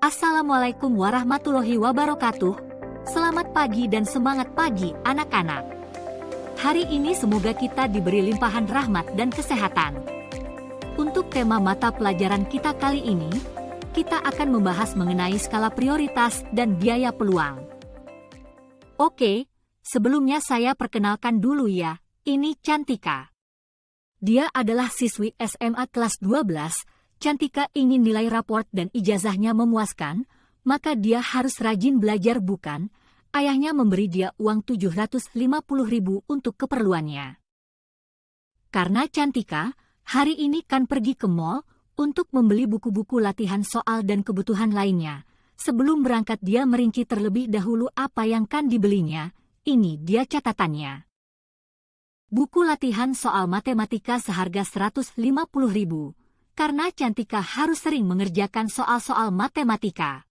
Assalamualaikum warahmatullahi wabarakatuh. Selamat pagi dan semangat pagi anak-anak. Hari ini semoga kita diberi limpahan rahmat dan kesehatan. Untuk tema mata pelajaran kita kali ini, kita akan membahas mengenai skala prioritas dan biaya peluang. Oke, sebelumnya saya perkenalkan dulu ya, ini Cantika. Dia adalah siswi SMA kelas 12. Cantika ingin nilai raport dan ijazahnya memuaskan, maka dia harus rajin belajar bukan? Ayahnya memberi dia uang 750.000 untuk keperluannya. Karena Cantika, hari ini kan pergi ke mall untuk membeli buku-buku latihan soal dan kebutuhan lainnya. Sebelum berangkat dia merinci terlebih dahulu apa yang kan dibelinya. Ini dia catatannya. Buku latihan soal matematika seharga 150.000. Karena Cantika harus sering mengerjakan soal-soal matematika.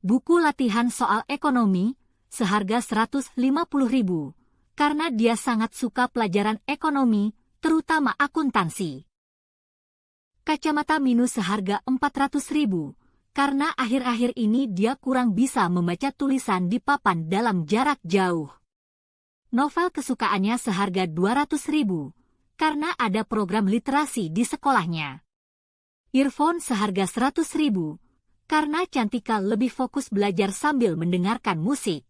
Buku latihan soal ekonomi, seharga 150.000, karena dia sangat suka pelajaran ekonomi, terutama akuntansi. Kacamata minus seharga 400.000, karena akhir-akhir ini dia kurang bisa membaca tulisan di papan dalam jarak jauh. Novel kesukaannya seharga 200.000, karena ada program literasi di sekolahnya. Earphone seharga 100.000, karena Cantika lebih fokus belajar sambil mendengarkan musik.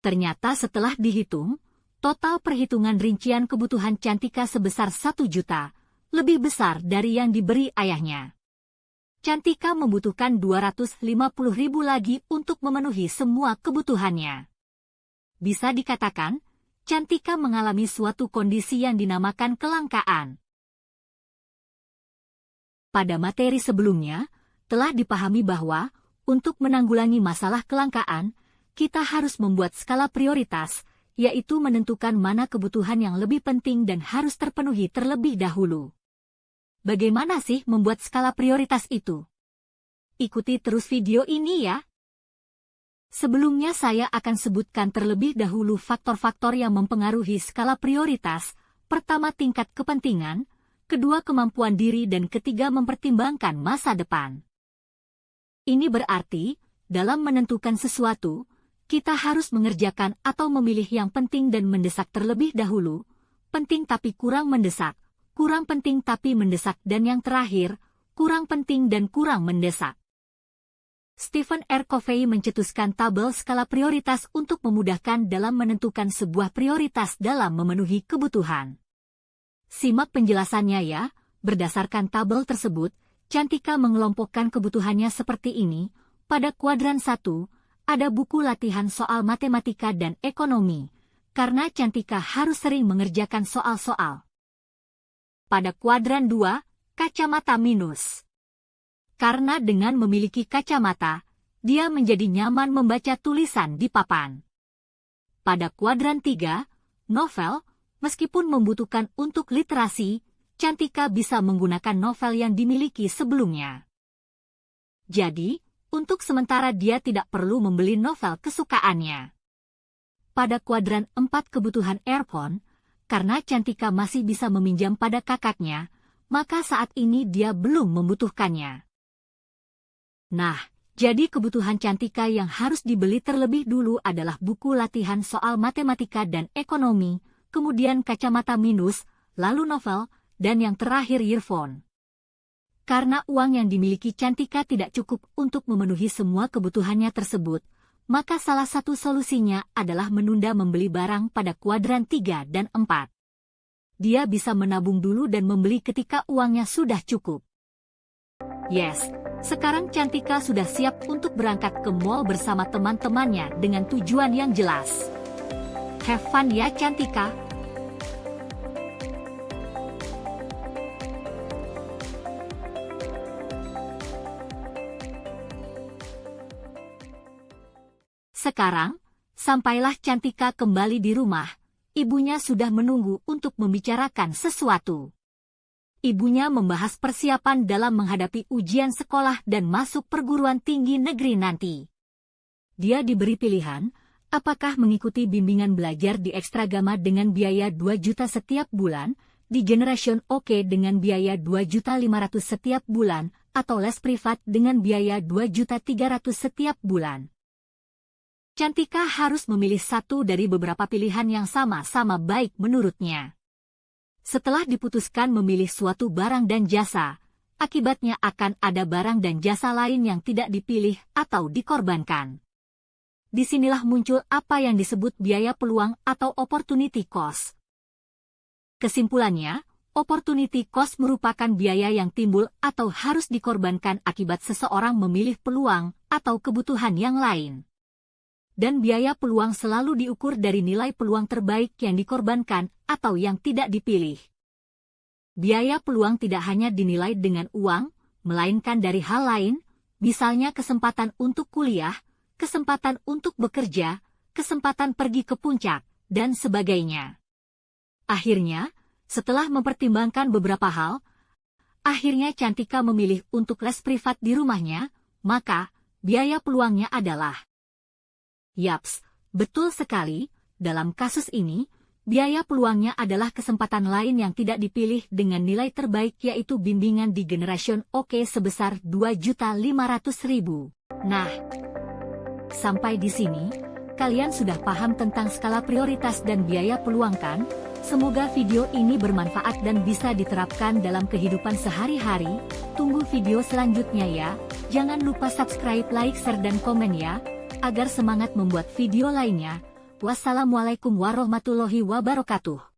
Ternyata setelah dihitung, total perhitungan rincian kebutuhan Cantika sebesar 1 juta, lebih besar dari yang diberi ayahnya. Cantika membutuhkan 250.000 lagi untuk memenuhi semua kebutuhannya. Bisa dikatakan, Cantika mengalami suatu kondisi yang dinamakan kelangkaan. Pada materi sebelumnya, telah dipahami bahwa, untuk menanggulangi masalah kelangkaan, kita harus membuat skala prioritas, yaitu menentukan mana kebutuhan yang lebih penting dan harus terpenuhi terlebih dahulu. Bagaimana sih membuat skala prioritas itu? Ikuti terus video ini ya. Sebelumnya saya akan sebutkan terlebih dahulu faktor-faktor yang mempengaruhi skala prioritas. Pertama, tingkat kepentingan. Kedua, kemampuan diri, dan ketiga, mempertimbangkan masa depan. Ini berarti, dalam menentukan sesuatu, kita harus mengerjakan atau memilih yang penting dan mendesak terlebih dahulu, penting tapi kurang mendesak, kurang penting tapi mendesak, dan yang terakhir, kurang penting dan kurang mendesak. Stephen R. Covey mencetuskan tabel skala prioritas untuk memudahkan dalam menentukan sebuah prioritas dalam memenuhi kebutuhan. Simak penjelasannya ya. Berdasarkan tabel tersebut, Cantika mengelompokkan kebutuhannya seperti ini. Pada kuadran 1, ada buku latihan soal matematika dan ekonomi, karena Cantika harus sering mengerjakan soal-soal. Pada kuadran 2, kacamata minus. Karena dengan memiliki kacamata, dia menjadi nyaman membaca tulisan di papan. Pada kuadran 3, novel. Meskipun membutuhkan untuk literasi, Cantika bisa menggunakan novel yang dimiliki sebelumnya. Jadi, untuk sementara dia tidak perlu membeli novel kesukaannya. Pada kuadran 4 kebutuhan earphone, karena Cantika masih bisa meminjam pada kakaknya, maka saat ini dia belum membutuhkannya. Nah, jadi kebutuhan Cantika yang harus dibeli terlebih dulu adalah buku latihan soal matematika dan ekonomi, kemudian kacamata minus, lalu novel, dan yang terakhir earphone. Karena uang yang dimiliki Cantika tidak cukup untuk memenuhi semua kebutuhannya tersebut, maka salah satu solusinya adalah menunda membeli barang pada kuadran 3 dan 4. Dia bisa menabung dulu dan membeli ketika uangnya sudah cukup. Yes, sekarang Cantika sudah siap untuk berangkat ke mall bersama teman-temannya dengan tujuan yang jelas. Have fun ya Cantika! Sekarang, sampailah Cantika kembali di rumah. Ibunya sudah menunggu untuk membicarakan sesuatu. Ibunya membahas persiapan dalam menghadapi ujian sekolah dan masuk perguruan tinggi negeri nanti. Dia diberi pilihan, apakah mengikuti bimbingan belajar di Ekstragama dengan biaya 2 juta setiap bulan, di Generation OK dengan biaya 2.500.000 setiap bulan, atau les privat dengan biaya 2.300.000 setiap bulan. Cantika harus memilih satu dari beberapa pilihan yang sama-sama baik menurutnya. Setelah diputuskan memilih suatu barang dan jasa, akibatnya akan ada barang dan jasa lain yang tidak dipilih atau dikorbankan. Disinilah muncul apa yang disebut biaya peluang atau opportunity cost. Kesimpulannya, opportunity cost merupakan biaya yang timbul atau harus dikorbankan akibat seseorang memilih peluang atau kebutuhan yang lain. Dan biaya peluang selalu diukur dari nilai peluang terbaik yang dikorbankan atau yang tidak dipilih. Biaya peluang tidak hanya dinilai dengan uang, melainkan dari hal lain, misalnya kesempatan untuk kuliah, kesempatan untuk bekerja, kesempatan pergi ke puncak, dan sebagainya. Akhirnya, setelah mempertimbangkan beberapa hal, akhirnya Cantika memilih untuk les privat di rumahnya, maka biaya peluangnya adalah. Yaps, betul sekali, dalam kasus ini, biaya peluangnya adalah kesempatan lain yang tidak dipilih dengan nilai terbaik yaitu bimbingan di Generation OK sebesar 2.500.000. Nah, sampai di sini, kalian sudah paham tentang skala prioritas dan biaya peluang kan? Semoga video ini bermanfaat dan bisa diterapkan dalam kehidupan sehari-hari. Tunggu video selanjutnya ya. Jangan lupa subscribe, like, share, dan komen ya, agar semangat membuat video lainnya. Wassalamualaikum warahmatullahi wabarakatuh.